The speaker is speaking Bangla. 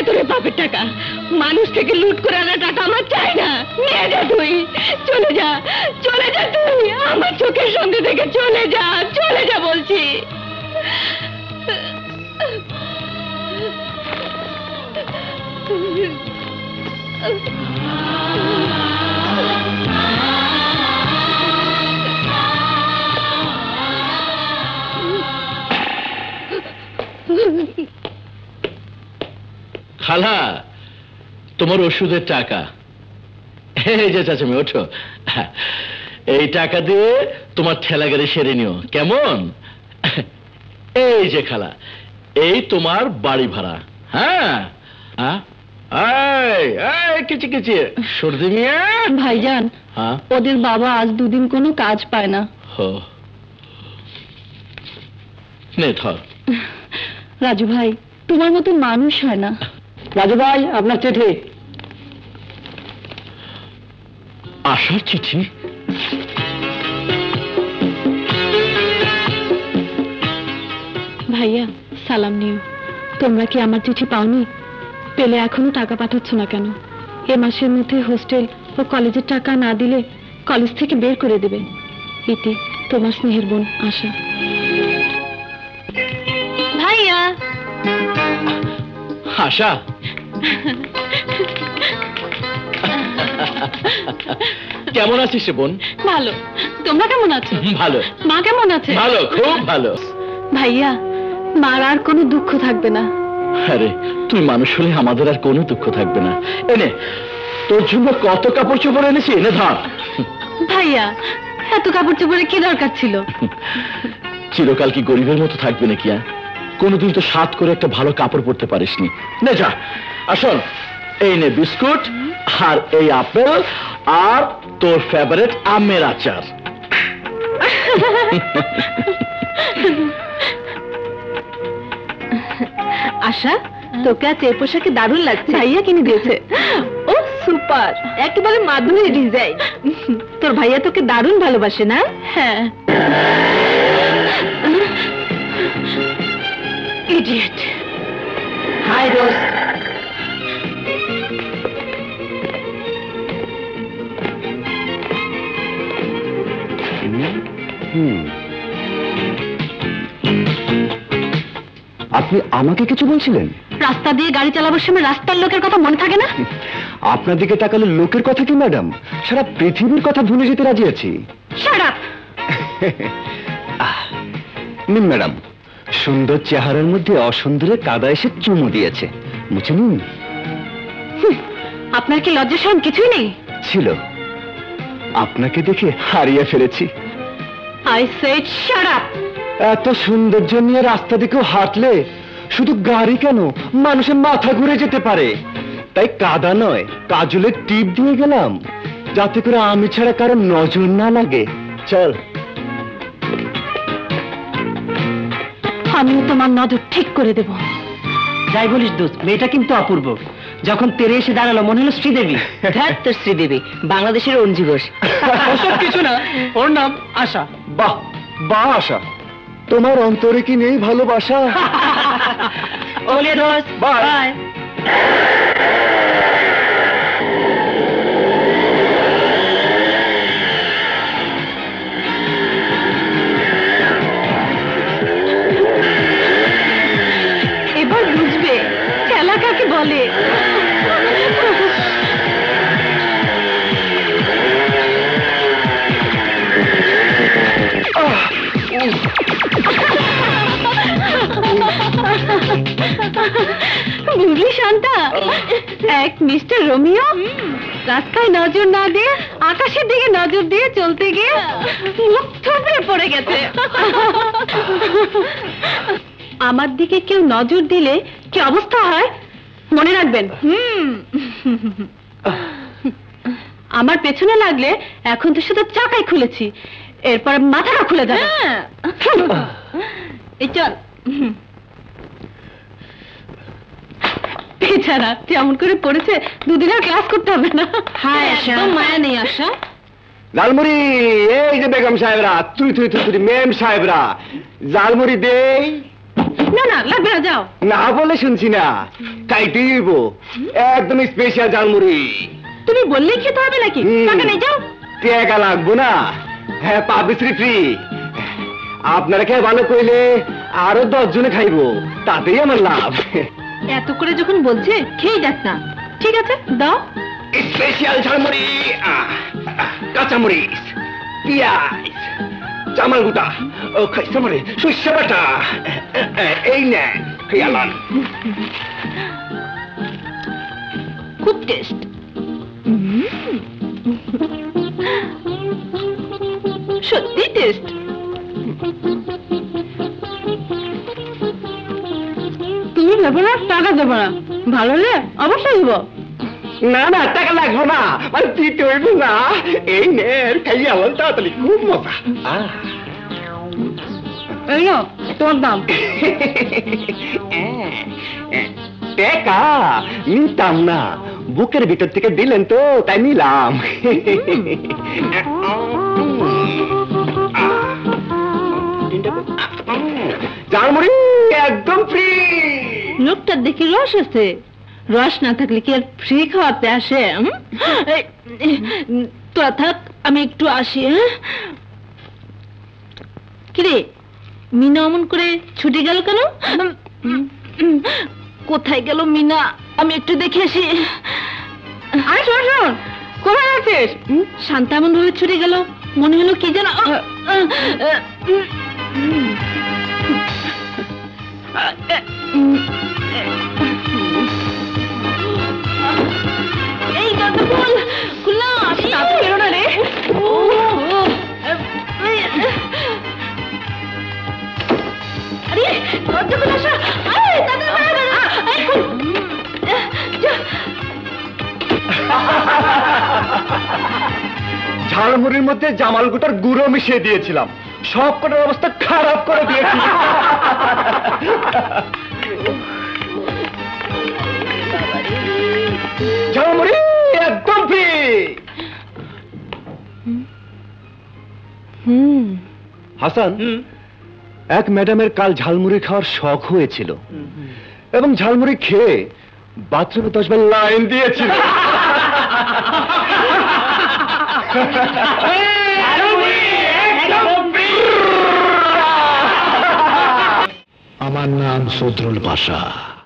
তোরে বাপের টাকা, মানুষ থেকে লুট করে আনা টাকা আমার চাই না। নিয়ে যা তুই, চলে যা, চলে যা তুই, আমার চোখের সামনে থেকে চলে যা, চলে যা বলছি। খালা, তোমার ওষুধের টাকা। এই যে চাচামি, ওঠো। এই টাকা দিয়ে তোমার ঠেলা গাড়ি সেরে নিও, কেমন? এই যে খালা, এই তোমার বাড়ি ভাড়া। হ্যাঁ, কিচি কিচি সর্দি মিয়া। ভাইজান, ওদের বাবা আজ দুদিন কোনো কাজ পায় না। নে ধর। রাজু ভাই, তোমার মতো মানুষ হয় না। রাজু ভাই, আপনার চিঠি। আশার চিঠি? ভাইয়া, সালাম নিও। তোমরা কি আমার চিঠি পাওনি? পেলে এখনো টাকা পাঠাচ্ছ না কেন? এ মাসের মধ্যে হোস্টেল ও কলেজের টাকা না দিলে কলেজ থেকে বের করে দেবে। ইতি, তোমার স্নেহের বোন আশা। ভাইয়া। আশা, কেমন আছিস বোন? ভালো। তোমরা কেমন আছো? ভালো। মা কেমন আছে? ভালো, খুব ভালো। ভাইয়া, মার আর কোনো দুঃখ থাকবে না। আরে, তুই মানুষ হলে আমাদের আর কোনো দুঃখ থাকবে না। এনে তোর জন্য কত কাপড় চোপড় এনেছি, এনে ধর। ভাইয়া, এত কাপড় চোপড়ে কি দরকার ছিল? চিরকাল কি গরিবের মতো থাকবে নাকি? কোনোদিন তো সাত করে একটা ভালো কাপড় পরতে পারিসনি। নে যা। আসল, এই নে বিস্কুট, আর এই আপেল, আর তোর ফেভারিট আমের আচার। আশা, তোকে আজ এই পোশাকে দারুণ লাগছে। ভাইয়া কিনে দিয়েছে। ও সুপার, একেবারে মাধুরী ডিজাইন। তোর ভাইয়া তোকে দারুণ ভালোবাসে না? হ্যাঁ। ইডিয়েট। হাই রোজ। আপনি আমাকে কিছু বলছিলেন? রাস্তা দিয়ে গাড়ি চালাবার সময় রাস্তার লোকের কথা মনে থাকে না? আপনার দিকে তাকালে লোকের কথা কি ম্যাডাম, সারা পৃথিবীর কথা ভুলে যেতে রাজি আছি। Shut up. নিন ম্যাডাম, সুন্দর চেহারার মধ্যে অসুন্দরের কাদা এসে চুমু দিয়েছে, মুছে নিন। আপনার কি লজ্জা শরম কিছুই নেই? ছিল, আপনাকে দেখে হারিয়ে ফেলেছি। I said shut up. এত সৌন্দর্য নিয়ে রাস্তা দিকেও হাঁটলে শুধু গাড়ি কেন, মানুষের মাথা ঘুরে যেতে পারে। তাই কাদা নয়, কাজলের টিপ দিয়ে গেলাম, যাতে করে আমি ছাড়া কারো নজর না লাগে। চল। আমি তোমার নজর ঠিক করে দেব। যাই বলিস দোস্ত, মেয়েটা কিন্তু অপূর্ব। যখন তেরে এসে দাঁড়ালো মনে হলো শ্রীদেবী। ধ্যাত, তোর শ্রীদেবী বাংলাদেশের অঞ্জু ঘোষ। ওসব কিছু না, ওর নাম আশা। বাহ বাহ আশা, তোমার অন্তরে কি নেই ভালোবাসা? ওলে দোস্ত, বাই। এবার বুঝবে খেলা কাকে বলে। বুঝলি শান্তা, এক মিস্টার রোমিও রাস্তায় নজর না দিয়ে আকাশের দিকে নজর দিয়ে চলতে গিয়ে মুখ থুবড়ে পড়ে গেছে। আমার দিকে কেউ নজর দিলে কি অবস্থা হয় মনে রাখবেন। আমার পেছনে লাগলে এখন তো শুধু চাকাই খুলেছি, এরপর মাথাটা খুলে যাবে। এই চল। বেচারা যেমন করে পড়েছে, দুদিন আর ক্লাস করতে হবে না। হ্যাঁ, একদম মায়া নেই আশা। জালমুড়ি, এই যে বেগম সাহেবরা, তুই তুই তুই মেম সাহেবরা, জালমুড়ি দেই। না না লাগবে না, যাও। না বলে শুনছি না, খাইতেই হইব, একদম স্পেশাল ঝালমুড়ি। তুমি বললেই খেতে হবে নাকি? টাকা নেই, যাও। টাকা লাগবো না, হ্যাঁ পাবলিসিটি ফ্রি। আপনারা খেয়ে ভালো কইলে আরো 10 জনে খাইবো, তাতেই আমার লাভ। এত করে যখন বলছে খেয়ে যাক না। ঠিক আছে, দাও। স্পেশাল ঝালমুড়ি, কাঁচামরিচ, পেঁয়াজ, চামাল গুটা, ও খাইছে মরে সর্ষে বাটা, এই নেন খেয়ালান। খুব টেস্ট। সত্যি টেস্ট। তুমি দেবো না? টাকা দেবো না, ভালো হলে অবশ্যই দেবো। না না, টাকা লাগবো না, মানে দিতে হইব না। এই নেন খাইয়ালান তাড়াতাড়ি, খুব মজা। এই নাও তোমার দাম। টাকা নিতাম না, বুকের ভিতর থেকে দিলেন তো তাই নিলাম। ঝালমুড়ি একদম ফ্রি। লোকটার দেখি রস আছে, রস না থাকলে কি আর ফ্রি খাওয়াতে আসে? তোরা থাক, আমি একটু আসি। কিরে, মিনা অমন করে ছুটে গেল কেন? কোথায় গেল মিনা? আমি একটু দেখে আসি। আয় শোন শোন, কোথায় আছিস? শান্তা এমন ভাবে ছুটে গেল, মনে হলো কি যেন। এই দরজা খোল, খুললাম। তাতে বেরো না রে। আরে দরজা খুলে আসো। ঝালমুড়ির মধ্যে জামাল গুটার গুঁড়ো মিশিয়ে দিয়েছিলাম, সব কটার অবস্থা খারাপ করে দিয়েছি। ঝালমুড়ি একদম ফ্রি। হাসান, এক ম্যাডামের কাল ঝালমুড়ি খাওয়ার শখ হয়েছিল এবং ঝালমুড়ি খেয়ে বাথরুমে 10 বার লাইন দিয়েছিল। আমার নাম সদরুল পাশা।